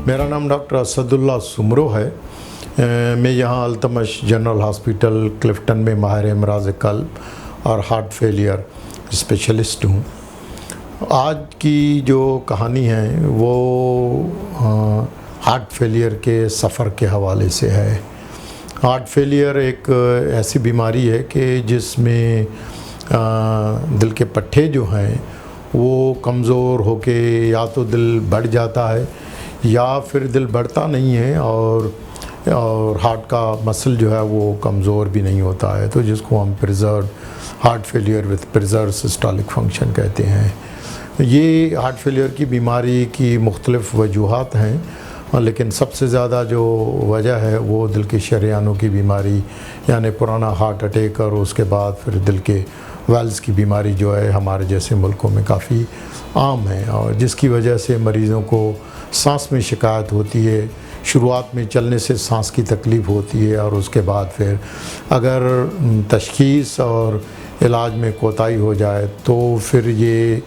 मेरा नाम डॉक्टर असदुल्ला सुमरो है। मैं यहाँ अल्तमश जनरल हॉस्पिटल क्लिफ्टन में माहिर अमराज़ क़ल्ब और हार्ट फेलियर स्पेशलिस्ट हूँ। आज की जो कहानी है वो हार्ट फेलियर के सफ़र के हवाले से है। हार्ट फेलियर एक ऐसी बीमारी है कि जिसमें दिल के पट्टे जो हैं वो कमज़ोर होके या तो दिल बढ़ जाता है या फिर दिल बढ़ता नहीं है और हार्ट का मसल जो है वो कमज़ोर भी नहीं होता है, तो जिसको हम preserve heart failure with preserve systolic function कहते हैं। ये हार्ट फेलियर की बीमारी की मुख्तलिफ़ वजूहात हैं, लेकिन सबसे ज़्यादा जो वजह है वो दिल के शरेयानों की बीमारी यानी पुराना हार्ट अटैक और उसके बाद फिर दिल के वेल्स की बीमारी जो है हमारे जैसे मुल्कों में काफ़ी आम है और जिसकी वजह से मरीज़ों को सांस में शिकायत होती है। शुरुआत में चलने से सांस की तकलीफ़ होती है और उसके बाद फिर अगर तशख़ीस और इलाज में कोताही हो जाए तो फिर ये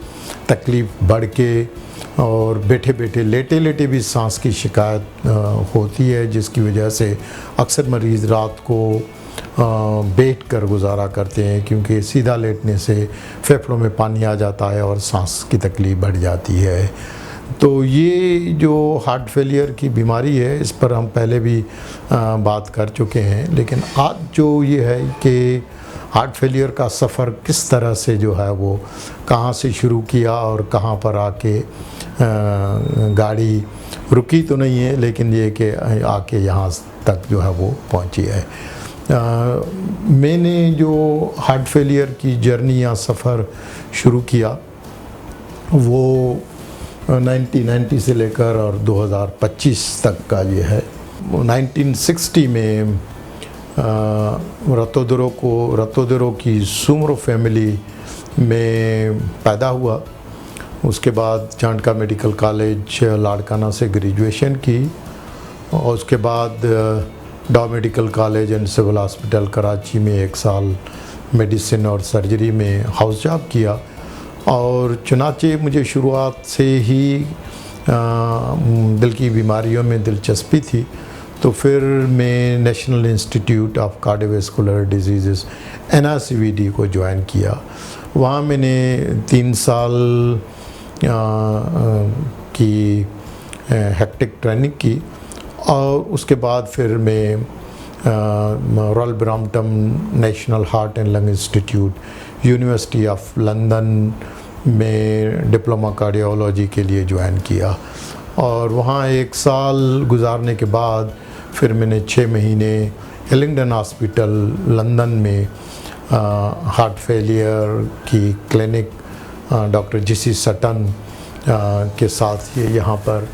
तकलीफ़ बढ़ के और बैठे बैठे लेटे लेटे भी सांस की शिकायत होती है, जिसकी वजह से अक्सर मरीज़ रात को बैठ कर गुजारा करते हैं क्योंकि सीधा लेटने से फेफड़ों में पानी आ जाता है और सांस की तकलीफ़ बढ़ जाती है। तो ये जो हार्ट फेलियर की बीमारी है इस पर हम पहले भी बात कर चुके हैं, लेकिन आज जो ये है कि हार्ट फेलियर का सफ़र किस तरह से जो है वो कहाँ से शुरू किया और कहाँ पर आके गाड़ी रुकी तो नहीं है, लेकिन ये कि आके यहाँ तक जो है वो पहुँची है। मैंने जो हार्ट फेलियर की जर्नी या सफ़र शुरू किया वो 1990 से लेकर और 2025 तक का ये है। 1960 में रतोदरो की सुमरो फैमिली में पैदा हुआ। उसके बाद चांडका मेडिकल कॉलेज लाड़काना से ग्रेजुएशन की और उसके बाद Dow medical college and civil hospital Karachi में 1 साल मेडिसिन और सर्जरी में हाउस जॉब किया और चुनाचे मुझे शुरुआत से ही दिल की बीमारियों में दिलचस्पी थी, तो फिर मैं national institute of cardiovascular disease NICVD को ज्वाइन किया। वहाँ मैंने 3 साल की हेक्टिक ट्रेनिंग की और उसके बाद फिर मैं royal Brompton national heart and lung institute university of London में डिप्लोमा कार्डियोलॉजी के लिए ज्वाइन किया और वहाँ 1 साल गुजारने के बाद फिर मैंने 6 महीने हिलिंगडन हॉस्पिटल लंदन में हार्ट फेलियर की क्लिनिक डॉक्टर JC सटन के साथ ये यहाँ पर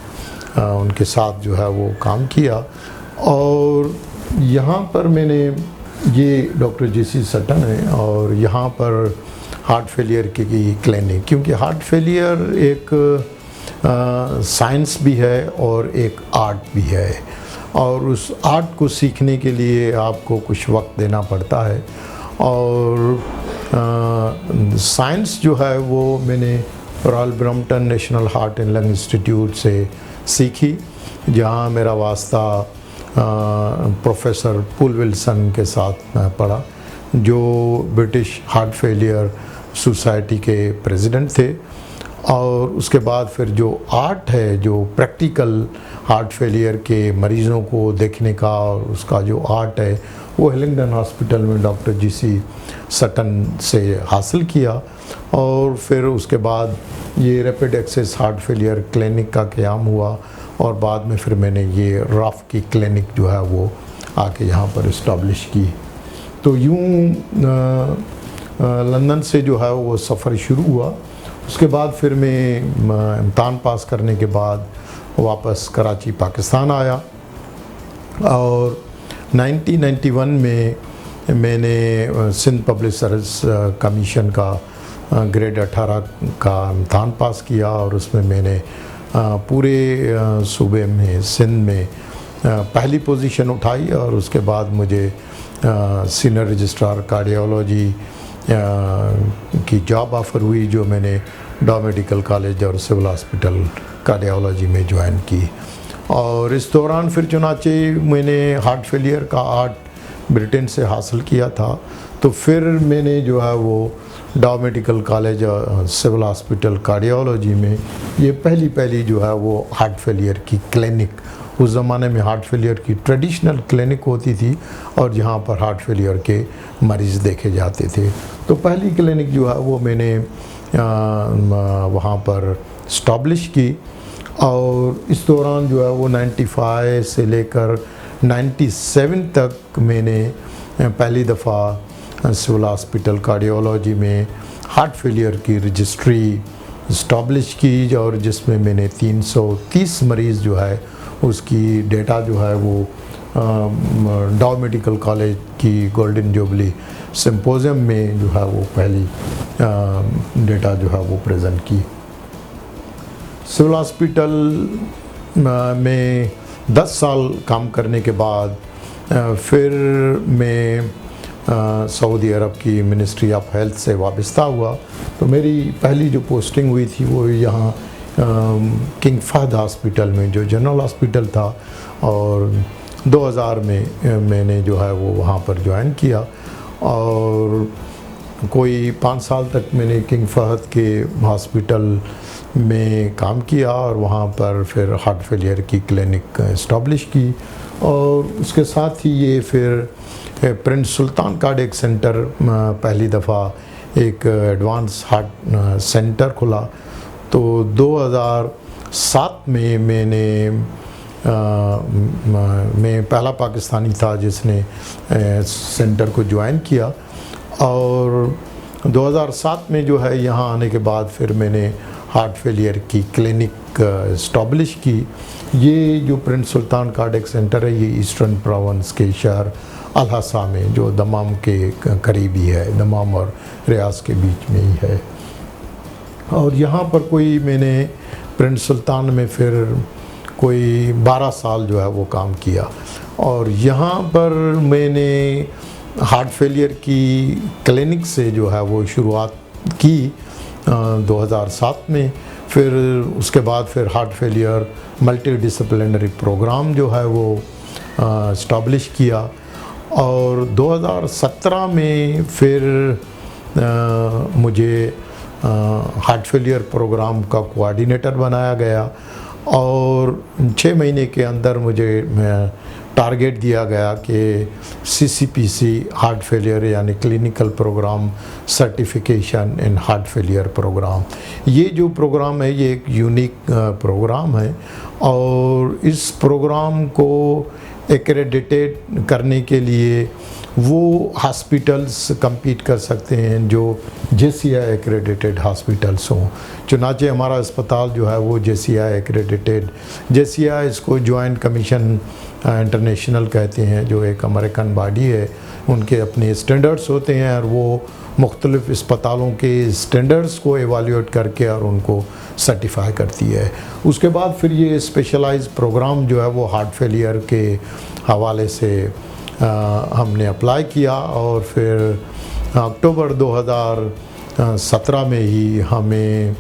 उनके साथ जो है वो काम किया और यहाँ पर मैंने ये डॉक्टर JC सटन है और यहाँ पर हार्ट फेलियर की क्लिनिक, क्योंकि हार्ट फेलियर एक साइंस भी है और एक आर्ट भी है और उस आर्ट को सीखने के लिए आपको कुछ वक्त देना पड़ता है और साइंस जो है वो मैंने royal Brompton national heart and lung institute से सीखी, जहाँ मेरा वास्ता प्रोफेसर पुल विल्सन के साथ पढ़ा जो ब्रिटिश हार्ट फेलियर सोसाइटी के प्रेसिडेंट थे। और उसके बाद फिर जो आर्ट है, जो प्रैक्टिकल हार्ट फेलियर के मरीज़ों को देखने का और उसका जो आर्ट है वो हिलिंगडन हॉस्पिटल में डॉक्टर JC सटन से हासिल किया और फिर उसके बाद ये rapid access heart failure clinic का क़याम हुआ और बाद में फिर मैंने ये RAF की क्लिनिक जो है वो आके यहाँ पर इस्टैब्लिश की। तो यूँ लंदन से जो है वो सफ़र शुरू हुआ। उसके बाद फिर मैं इम्तहान पास करने के बाद वापस कराची पाकिस्तान आया और 1991 में मैंने सिंध पब्लिक सर्विस कमीशन का ग्रेड 18 का इम्तहान पास किया और उसमें मैंने पूरे सूबे में सिंध में पहली पोजीशन उठाई और उसके बाद मुझे सीनियर रजिस्ट्रार कार्डियोलॉजी की जॉब ऑफ़र हुई जो मैंने डॉ मेडिकल कॉलेज और सिविल हॉस्पिटल कार्डियोलॉजी में ज्वाइन की और इस दौरान फिर चुनाचे मैंने हार्ट फेलियर का आर्ट ब्रिटेन से हासिल किया था। तो फिर मैंने जो है वो Dow medical college civil hospital cardiology में ये पहली जो है वो हार्ट फेलियर की क्लिनिक, उस ज़माने में हार्ट फेलियर की ट्रेडिशनल क्लिनिक होती थी और जहाँ पर हार्ट फेलियर के मरीज़ देखे जाते थे। तो पहली क्लिनिक जो है वो मैंने वहाँ पर इस्टैब्लिश की और इस दौरान जो है वो 95 से लेकर 97 तक मैंने पहली दफ़ा सिविल हॉस्पिटल कार्डियोलॉजी में हार्ट फेलियर की रजिस्ट्री इस्टैब्लिश की और जिसमें मैंने 330 मरीज़ जो है उसकी डेटा जो है वो डाउ मेडिकल कॉलेज की गोल्डन जुबली सिंपोजियम में जो है वो पहली डेटा जो है वो प्रेजेंट की। सिविल हॉस्पिटल में 10 साल काम करने के बाद फिर मैं सऊदी अरब की मिनिस्ट्री ऑफ हेल्थ से वाबस्ता हुआ। तो मेरी पहली जो पोस्टिंग हुई थी वो यहाँ किंग फहद हॉस्पिटल में जो जनरल हॉस्पिटल था और 2000 में मैंने जो है वो वहाँ पर ज्वाइन किया और कोई 5 साल तक मैंने किंग फहद के हॉस्पिटल में काम किया और वहाँ पर फिर हार्ट फेलियर की क्लिनिक इस्टैब्लिश की और उसके साथ ही ये फिर प्रिंस सुल्तान कार्डियक सेंटर पहली दफ़ा एक एडवांस हार्ट सेंटर खुला। तो 2007 में मैं पहला पाकिस्तानी था जिसने सेंटर को ज्वाइन किया और 2007 में जो है यहाँ आने के बाद फिर मैंने हार्ट फेलियर की क्लिनिक इस्टैब्लिश की। ये जो प्रिंस सुल्तान कार्डियक सेंटर है ये ईस्टर्न प्रोविंस के शहर अल-हसा में जो दमाम के करीबी है, दमाम और रियाज के बीच में ही है। और यहाँ पर कोई मैंने प्रिंस सुल्तान में फिर कोई 12 साल जो है वो काम किया और यहाँ पर मैंने हार्ट फेलियर की क्लिनिक से जो है वो शुरुआत की 2007 में। फिर उसके बाद फिर heart failure multidisciplinary programme जो है वो इस्टैब्लिश किया और 2017 में फिर मुझे हार्ट फेलियर प्रोग्राम का कोऑर्डिनेटर बनाया गया और 6 महीने के अंदर मुझे टारगेट दिया गया कि CCPC हार्ट फेलियर यानी clinical programme certification in heart failure programme, ये जो प्रोग्राम है ये एक यूनिक प्रोग्राम है और इस प्रोग्राम को एक्रेडिटेड करने के लिए वो हॉस्पिटल्स compete कर सकते हैं जो JCI एक्रेडिटेड हॉस्पिटल्स हों। चुनाचे हमारा अस्पताल जो है वो JCI एक्रेडिटेड, JCI इसको जॉइंट कमीशन इंटरनेशनल कहते हैं, जो एक अमेरिकन बॉडी है, उनके अपने स्टैंडर्ड्स होते हैं और वो मुख्तलिफ अस्पतालों के स्टैंडर्ड्स को एवाल्यूएट करके और उनको सर्टिफाई करती है। उसके बाद फिर ये स्पेशलाइज्ड प्रोग्राम जो है वो हार्ट फेलियर के हवाले से हमने अप्लाई किया और फिर अक्टूबर 2017 में ही हमें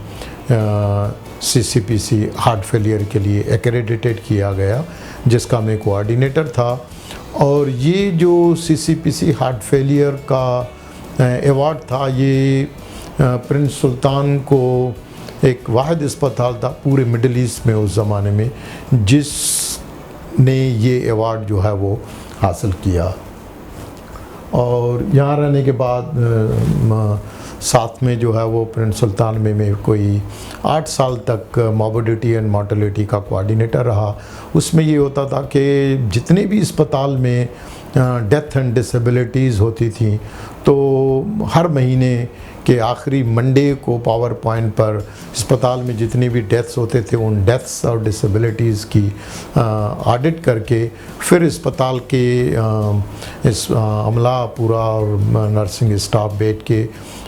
CCPC हार्ट फेलियर के लिए एक्रेडिटेड किया गया जिसका मैं कोऑर्डिनेटर था। और ये जो CCPC हार्ट फेलियर का अवार्ड था ये प्रिंस सुल्तान को एक वाहिद अस्पताल था पूरे मिडिल ईस्ट में उस ज़माने में जिसने ये अवार्ड जो है वो हासिल किया। और यहाँ रहने के बाद साथ में जो है वो प्रिंस सुल्तान में मैं कोई 8 साल तक मॉर्बिडिटी एंड मॉर्टेलिटी का कोऑर्डिनेटर रहा। उसमें ये होता था कि जितने भी अस्पताल में डेथ एंड डिसेबिलिटीज़ होती थी तो हर महीने के आखिरी मंडे को पावर पॉइंट पर अस्पताल में जितने भी डेथ्स होते थे उन डेथ्स और डिसेबिलिटीज़ की ऑडिट करके फिर अस्पताल के इस अमला पूरा और नर्सिंग स्टाफ बैठ के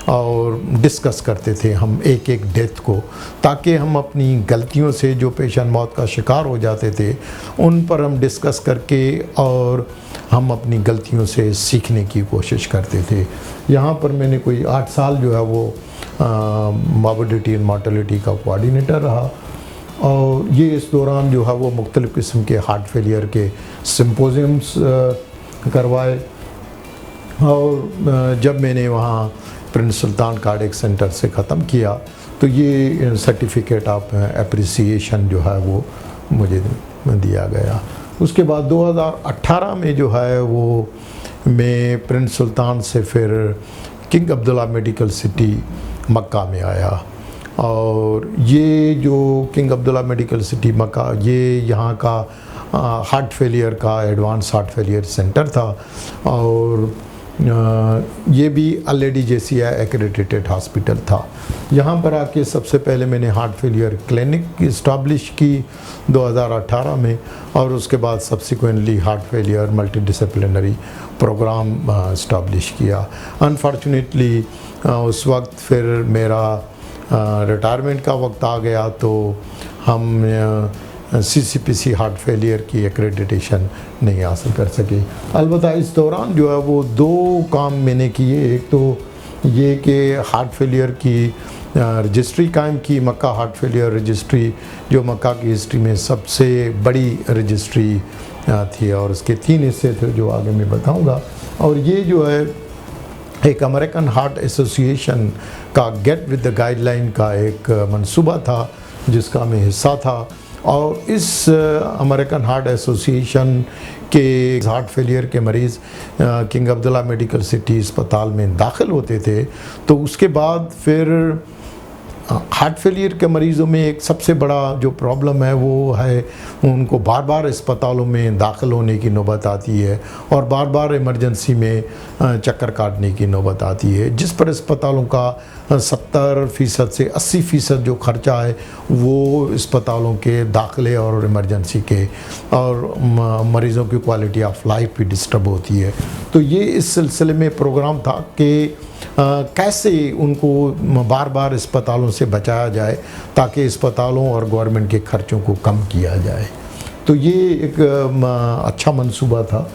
और डिस्कस करते थे हम एक एक डेथ को, ताकि हम अपनी गलतियों से जो पेशेंट मौत का शिकार हो जाते थे उन पर हम डिस्कस करके और हम अपनी गलतियों से सीखने की कोशिश करते थे। यहाँ पर मैंने कोई 8 साल जो है वो मॉर्बिडिटी एंड मॉर्टेलिटी का कोऑर्डिनेटर रहा और ये इस दौरान जो है वो मुख्तलिफ़ किस्म के हार्ट फेलियर के सिम्पोजियम्स करवाए। और जब मैंने वहाँ प्रिंस सुल्तान कार्डियक सेंटर से ख़त्म किया तो ये सर्टिफिकेट ऑफ एप्रिसिएशन जो है वो मुझे दिया गया। उसके बाद 2018 में जो है वो मैं प्रिंस सुल्तान से फिर किंग अब्दुल्ला मेडिकल सिटी मक्का में आया। और ये जो किंग अब्दुल्ला मेडिकल सिटी मक्का, ये यहाँ का हार्ट फेलियर का एडवांस हार्ट फेलियर सेंटर था। और ये भी LADJCI एक्रेडिटेड हॉस्पिटल था। यहाँ पर आके सबसे पहले मैंने हार्ट फेलियर क्लिनिक इस्टाब्लिश की 2018 में, और उसके बाद subsequently heart failure multidisciplinary programme establish किया। अनफॉर्चुनेटली उस वक्त फिर मेरा रिटायरमेंट का वक्त आ गया, तो हम CCPC हार्ट फेलियर की एक्रेडिटेशन नहीं हासिल कर सके। अलबत्ता इस दौरान जो है वो 2 काम मैंने किए। एक तो ये कि हार्ट फेलियर की रजिस्ट्री कायम की, मक्का हार्ट फेलियर रजिस्ट्री, जो मक्का की हिस्ट्री में सबसे बड़ी रजिस्ट्री थी, और उसके 3 हिस्से थे जो आगे मैं बताऊंगा। और ये जो है एक अमेरिकन हार्ट एसोसिएशन का गेट विद द गाइडलाइन का एक मंसूबा था जिसका मैं हिस्सा था। और इस अमेरिकन हार्ट एसोसिएशन के हार्ट फेलियर के मरीज़ किंग अब्दुल्ला मेडिकल सिटी अस्पताल में दाखिल होते थे, तो उसके बाद फिर हार्ट फेलियर के मरीज़ों में एक सबसे बड़ा जो प्रॉब्लम है वो है उनको बार बार अस्पतालों में दाखिल होने की नौबत आती है, और बार बार इमरजेंसी में चक्कर काटने की नौबत आती है, जिस पर अस्पतालों का 70% से 80% जो खर्चा है वो अस्पतालों के दाखिले और इमरजेंसी के, और मरीज़ों की क्वालिटी ऑफ लाइफ भी डिस्टर्ब होती है। तो ये इस सिलसिले में प्रोग्राम था कि कैसे उनको बार बार अस्पतालों से बचाया जाए ताकि अस्पतालों और गवर्नमेंट के खर्चों को कम किया जाए। तो ये एक अच्छा मंसूबा था।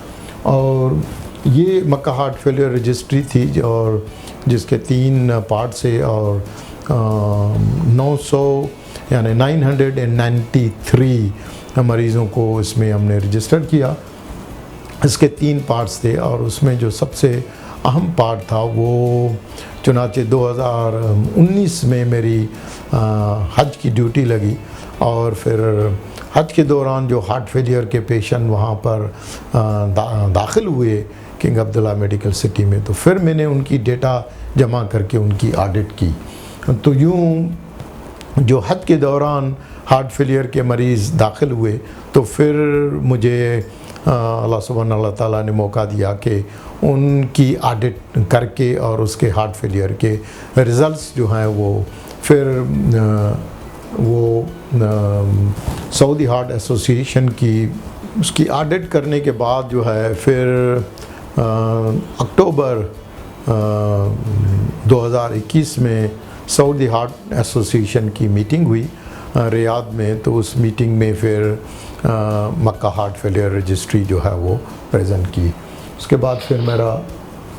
और ये मक्का हार्ट फेलियर रजिस्ट्री थी और जिसके 3 पार्ट से, और 900 यानी 993 मरीज़ों को इसमें हमने रजिस्टर किया। इसके 3 पार्ट्स थे, और उसमें जो सबसे अहम पार्ट था वो चुनाचे 2019 में मेरी हज की ड्यूटी लगी। और फिर हज के दौरान जो हार्ट फेलियर के पेशेंट वहाँ पर दाखिल हुए किंग अब्दुल्ला मेडिकल सिटी में, तो फिर मैंने उनकी डेटा जमा करके उनकी ऑडिट की। तो यूँ जो हज के दौरान हार्ट फेलियर के मरीज़ दाखिल हुए, तो फिर मुझे अल्लाह सुब्हान अल्लाह ताला ने मौका दिया कि उनकी ऑडिट करके और उसके हार्ट फेलियर के रिज़ल्ट्स जो हैं वो फिर सऊदी हार्ट एसोसिएशन की उसकी ऑडिट करने के बाद जो है फिर अक्टूबर 2021 में सऊदी हार्ट एसोसिएशन की मीटिंग हुई रियाद में। तो उस मीटिंग में फिर मक्का हार्ट फेलियर रजिस्ट्री जो है वो प्रेजेंट की। उसके बाद फिर मेरा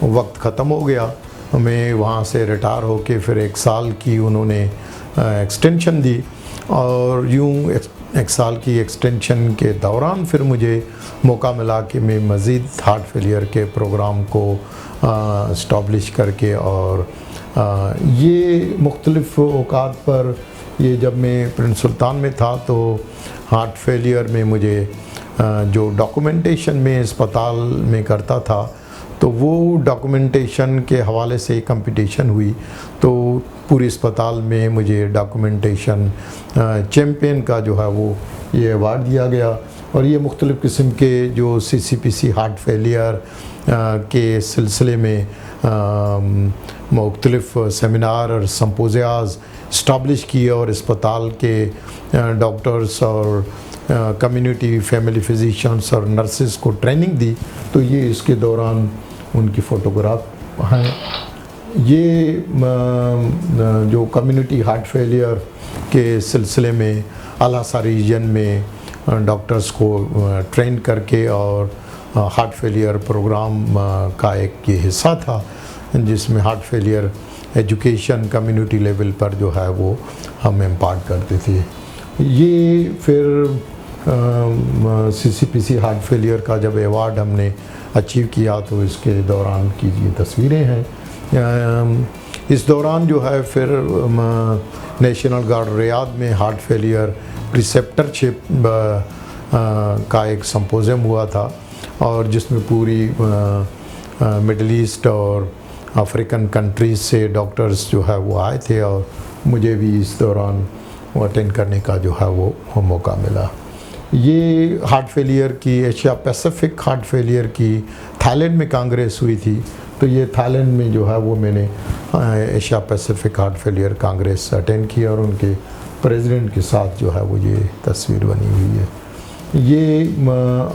वक्त ख़त्म हो गया, मैं वहाँ से रिटायर होके फिर 1 साल की उन्होंने एक्सटेंशन दी। और यूँ 1 साल की एक्सटेंशन के दौरान फिर मुझे मौका मिला कि मैं मज़ीद हार्ट फेलियर के प्रोग्राम को इस्टाब्लिश करके, और ये मुख्तलिफ़ औकात पर, ये जब मैं प्रिंस सुल्तान में था तो हार्ट फेलियर में मुझे जो डॉक्यूमेंटेशन में अस्पताल में करता था, तो वो डॉक्यूमेंटेशन के हवाले से कंपटीशन हुई। तो पूरे अस्पताल में मुझे डॉक्यूमेंटेशन चैम्पियन का जो है वो ये अवार्ड दिया गया। और ये मुख्तलिफ़ किस्म के जो CCPC हार्ट फेलियर के सिलसिले में मुख्तलिफ़ सेमिनार और सम्पोज़ियाज़ इस्टाब्लिश किए, और अस्पताल के डॉक्टर्स और कम्युनिटी फैमिली फिजिशियंस और नर्सेस को ट्रेनिंग दी। तो ये इसके दौरान उनकी फ़ोटोग्राफ हैं। ये जो कम्युनिटी हार्ट फेलियर के सिलसिले में अल-असा रीजन में डॉक्टर्स को ट्रेन करके और हार्ट फेलियर प्रोग्राम का एक ये हिस्सा था, जिसमें heart failure education community level पर जो है वो हम इम्पार्ट करते थे। ये फिर CCPC हार्ट फेलियर का जब अवार्ड हमने अचीव किया तो इसके दौरान की ये तस्वीरें हैं। इस दौरान जो है फिर नेशनल गार्ड रियाद में हार्ट फेलियर प्रिसेप्टरशिप का एक संपोजियम हुआ था, और जिसमें पूरी मिडल ईस्ट और अफ्रीकन कंट्रीज़ से डॉक्टर्स जो है वो आए थे, और मुझे भी इस दौरान वो अटेंड करने का जो है वो मौका मिला। ये हार्ट फेलियर की, एशिया पैसिफिक हार्ट फेलियर की थाईलैंड में कांग्रेस हुई थी, तो ये थाईलैंड में जो है वो मैंने Asia Pacific heart failure Congress attend किया, और उनके प्रेसिडेंट के साथ जो है वो ये तस्वीर बनी हुई है। ये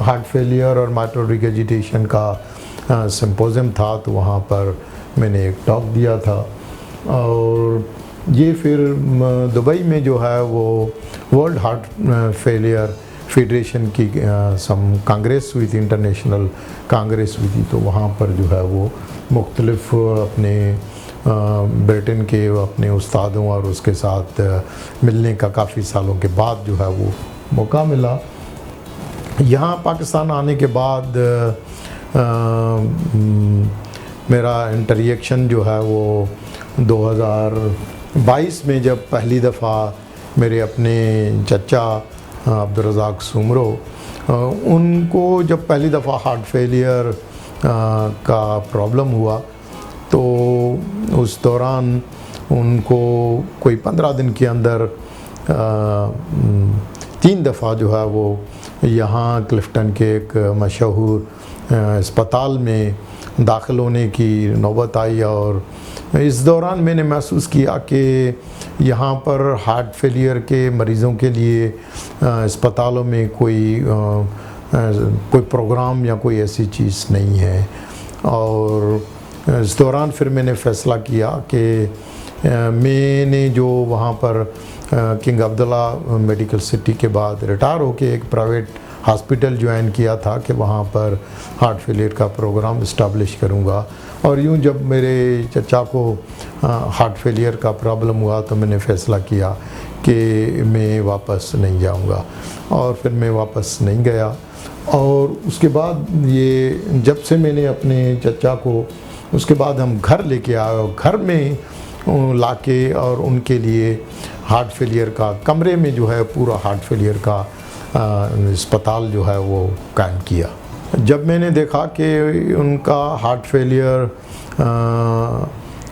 हार्ट फेलियर और माइट्रियल रिगर्जिटेशन का सिम्पोजियम था, तो वहाँ पर मैंने एक टॉक दिया था। और ये फिर दुबई में जो है वो वर्ल्ड हार्ट फेलियर फेडरेशन की सम कांग्रेस हुई थी, इंटरनेशनल कांग्रेस हुई थी, तो वहाँ पर जो है वो मुख्तलिफ अपने ब्रिटेन के अपने उस्तादों और उसके साथ मिलने का काफ़ी सालों के बाद जो है वो मौका मिला। यहाँ पाकिस्तान आने के बाद मेरा इंटरेक्शन जो है वो 2022 में जब पहली दफ़ा मेरे अपने चचा अब्दुल रज़ाक सुमरो, उनको जब पहली दफ़ा हार्ट फेलियर का प्रॉब्लम हुआ, तो उस दौरान उनको कोई 15 दिन के अंदर 3 दफ़ा जो है वो यहाँ क्लिफ्टन के एक मशहूर अस्पताल में दाखिल होने की नौबत आई। और इस दौरान मैंने महसूस किया कि यहाँ पर हार्ट फेलियर के मरीज़ों के लिए अस्पतालों में कोई प्रोग्राम या कोई ऐसी चीज़ नहीं है। और इस दौरान फिर मैंने फ़ैसला किया कि मैंने जो वहाँ पर किंग अब्दुल्ला मेडिकल सिटी के बाद रिटायर होके एक प्राइवेट हॉस्पिटल ज्वाइन किया था कि वहाँ पर हार्ट फेलियर का प्रोग्राम इस्टेब्लिश करूँगा। और यूँ जब मेरे चचा को हार्ट फेलियर का प्रॉब्लम हुआ तो मैंने फ़ैसला किया कि मैं वापस नहीं जाऊँगा, और फिर मैं वापस नहीं गया। और उसके बाद ये जब से मैंने अपने चचा को, उसके बाद हम घर लेके आए, और घर में लाके और उनके लिए हार्ट फेलियर का कमरे में जो है पूरा हार्ट फेलियर का अस्पताल जो है वो कायम किया। जब मैंने देखा कि उनका हार्ट फेलियर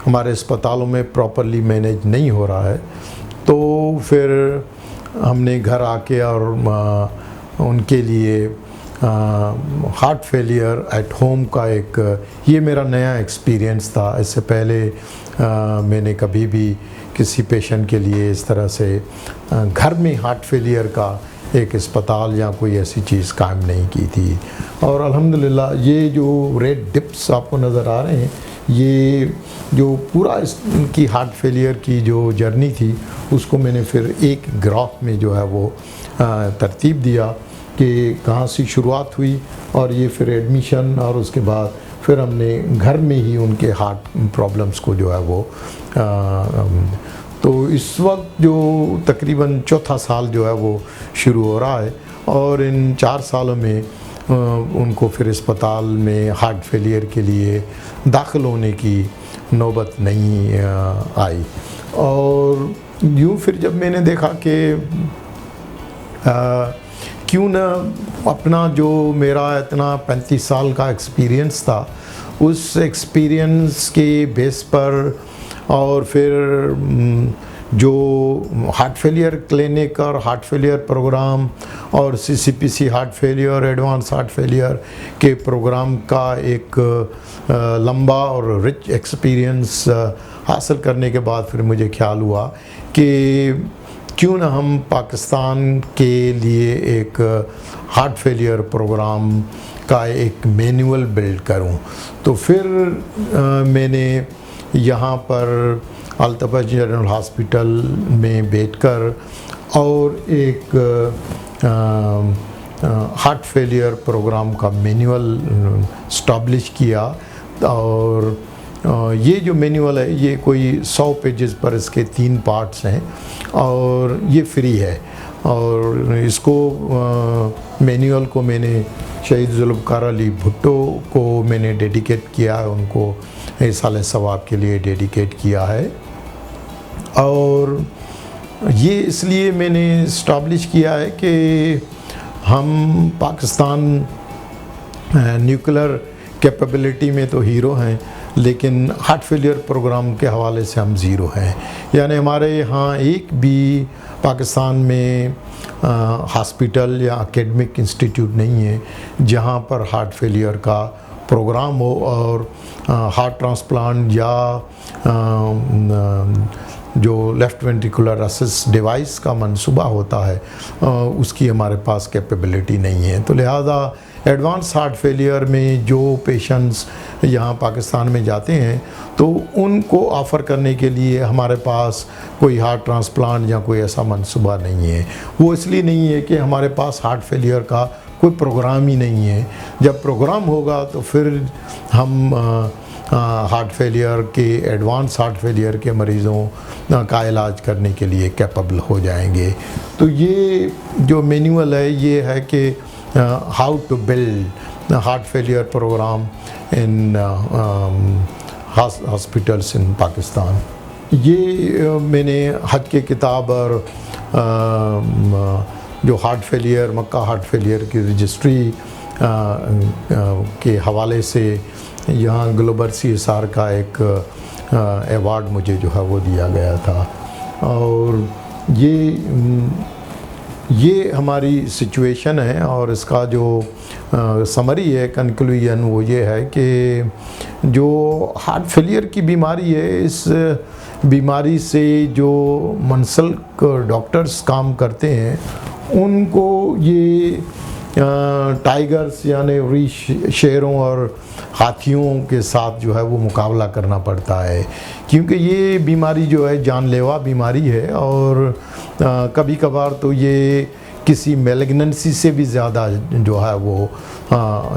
हमारे अस्पतालों में प्रॉपरली मैनेज नहीं हो रहा है, तो फिर हमने घर आके और उनके लिए हार्ट फेलियर एट होम का एक, ये मेरा नया एक्सपीरियंस था। इससे पहले मैंने कभी भी किसी पेशेंट के लिए इस तरह से घर में हार्ट फेलियर का एक अस्पताल या कोई ऐसी चीज़ कायम नहीं की थी। और अल्हम्दुलिल्लाह ये जो रेड डिप्स आपको नज़र आ रहे हैं, ये जो पूरा इनकी हार्ट फेलियर की जो जर्नी थी उसको मैंने फिर एक ग्राफ में जो है वो तरतीब दिया कि कहाँ से शुरुआत हुई, और ये फिर एडमिशन, और उसके बाद फिर हमने घर में ही उनके हार्ट प्रॉब्लम्स को जो है वो तो इस वक्त जो तकरीबन चौथा साल जो है वो शुरू हो रहा है, और इन 4 सालों में उनको फिर अस्पताल में हार्ट फेलियर के लिए दाखिल होने की नौबत नहीं आई। और यूँ फिर जब मैंने देखा कि क्यों ना अपना जो मेरा इतना 35 साल का एक्सपीरियंस था, उस एक्सपीरियंस के बेस पर, और फिर जो हार्ट फेलियर क्लिनिक और हार्ट फेलियर प्रोग्राम और CCPC heart failure, advance heart failure के प्रोग्राम का एक लंबा और रिच एक्सपीरियंस हासिल करने के बाद फिर मुझे ख्याल हुआ कि क्यों ना हम पाकिस्तान के लिए एक हार्ट फेलियर प्रोग्राम का एक मैनुअल बिल्ड करूं। तो फिर मैंने यहाँ पर अल्तफ़ा जनरल हॉस्पिटल में बैठकर और एक हार्ट फेलियर प्रोग्राम का मैनुअल इस्टेब्लिश किया। और ये जो मैनुअल है ये कोई 100 पेजेस पर इसके 3 पार्ट्स हैं, और ये फ्री है। और इसको मैनुअल को मैंने शहीद जुल्फ़िकार अली भुट्टो को मैंने डेडिकेट किया है, उनको साल सवाब के लिए डेडिकेट किया है। और ये इसलिए मैंने इस्टाब्लिश किया है कि हम पाकिस्तान न्यूक्लियर कैपेबिलिटी में तो हीरो हैं, लेकिन हार्ट फेलियर प्रोग्राम के हवाले से हम ज़ीरो हैं। यानी हमारे यहाँ एक भी पाकिस्तान में हॉस्पिटल या एकेडमिक इंस्टीट्यूट नहीं है जहाँ पर हार्ट फेलियर का प्रोग्राम हो और हार्ट ट्रांसप्लांट या जो लेफ़्ट वेंट्रिकुलर असिस्ट डिवाइस का मंसूबा होता है उसकी हमारे पास कैपेबिलिटी नहीं है। तो लिहाजा एडवांस हार्ट फेलियर में जो पेशेंट्स यहाँ पाकिस्तान में जाते हैं तो उनको ऑफ़र करने के लिए हमारे पास कोई हार्ट ट्रांसप्लांट या कोई ऐसा मंसूबा नहीं है। वो इसलिए नहीं है कि हमारे पास हार्ट फेलियर का कोई प्रोग्राम ही नहीं है। जब प्रोग्राम होगा तो फिर हम हार्ट फेलियर के एडवांस हार्ट फेलियर के मरीज़ों का इलाज करने के लिए कैपेबल हो जाएंगे। तो ये जो मैनुअल है ये है कि how to build heart failure programme in hospitals in Pakistan. ये मैंने हज की किताब और जो heart failure Mecca heart failure की रजिस्ट्री के हवाले से यहाँ ग्लोबल CSR का एक अवार्ड मुझे जो है वो दिया गया था। और ये हमारी सिचुएशन है और इसका जो समरी है, कंक्लूजन, वो ये है कि जो हार्ट फेलियर की बीमारी है, इस बीमारी से जो मुंसलिक डॉक्टर्स काम करते हैं उनको ये टाइगर्स यानी शेरों और हाथियों के साथ जो है वो मुकाबला करना पड़ता है, क्योंकि ये बीमारी जो है जानलेवा बीमारी है और कभी कभार तो ये किसी मैलिग्नेंसी से भी ज़्यादा जो है वो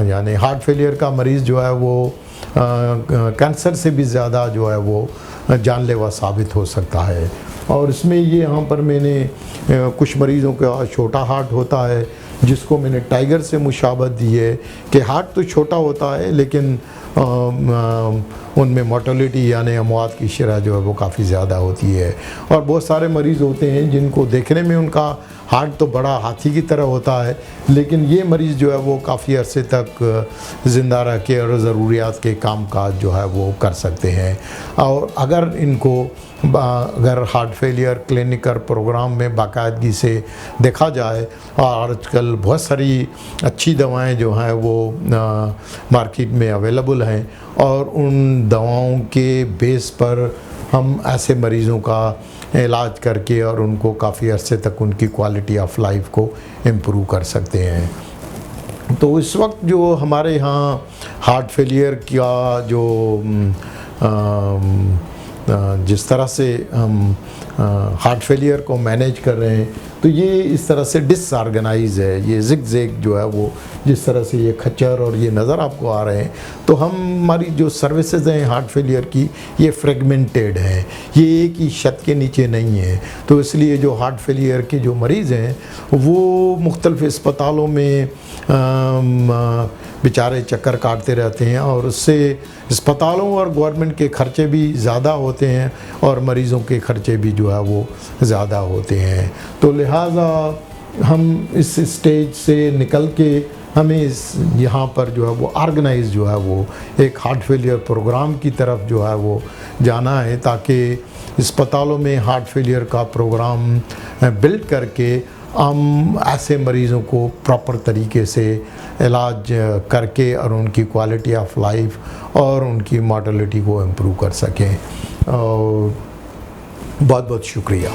यानी हार्ट फेलियर का मरीज़ जो है वो कैंसर से भी ज़्यादा जो है वो जानलेवा साबित हो सकता है। और इसमें ये यहाँ पर मैंने कुछ मरीज़ों का छोटा हार्ट होता है जिसको मैंने टाइगर से मुशाबत दी है कि हार्ट तो छोटा होता है लेकिन उनमें मोर्टेलिटी यानी अमवात की शरह जो है वो काफ़ी ज़्यादा होती है। और बहुत सारे मरीज़ होते हैं जिनको देखने में उनका हार्ट तो बड़ा हाथी की तरह होता है, लेकिन ये मरीज़ जो है वो काफ़ी अरसे तक ज़िंदा रह के और ज़रूरियात के काम काज जो है वो कर सकते हैं। और अगर इनको अगर हार्ट फेलियर क्लिनिकल प्रोग्राम में बाकायदगी से देखा जाए, और आजकल बहुत सारी अच्छी दवाएं जो हैं वो मार्केट में अवेलेबल हैं और उन दवाओं के बेस पर हम ऐसे मरीज़ों का इलाज करके और उनको काफ़ी अरसे तक उनकी क्वालिटी ऑफ लाइफ को इम्प्रूव कर सकते हैं। तो इस वक्त जो हमारे यहाँ हार्ट फेलियर का जो जिस तरह से हम हार्ट फेलियर को मैनेज कर रहे हैं तो ये इस तरह से डिसऑर्गेनाइज है। ये ज़िग-ज़ैग जो है वो जिस तरह से ये खच्चर और ये नज़र आपको आ रहे हैं, तो हमारी जो सर्विसेज हैं हार्ट फेलियर की ये फ्रेगमेंटेड हैं, ये एक ही छत के नीचे नहीं है। तो इसलिए जो हार्ट फेलियर के जो मरीज़ हैं वो मुख्तलिफ़ अस्पतालों में बेचारे चक्कर काटते रहते हैं और उससे अस्पतालों और गवर्नमेंट के खर्चे भी ज़्यादा होते हैं और मरीज़ों के खर्चे भी जो है वो ज़्यादा होते हैं। तो लिहाजा हम इस स्टेज से निकल के हमें इस यहाँ पर जो है वो ऑर्गेनाइज जो है वो एक हार्ट फेलियर प्रोग्राम की तरफ जो है वो जाना है, ताकि अस्पतालों में हार्ट फेलियर का प्रोग्राम बिल्ड करके हम ऐसे मरीज़ों को प्रॉपर तरीके से इलाज करके और उनकी क्वालिटी ऑफ लाइफ और उनकी मॉर्टेलिटी को इम्प्रूव कर सकें। और बहुत बहुत शुक्रिया।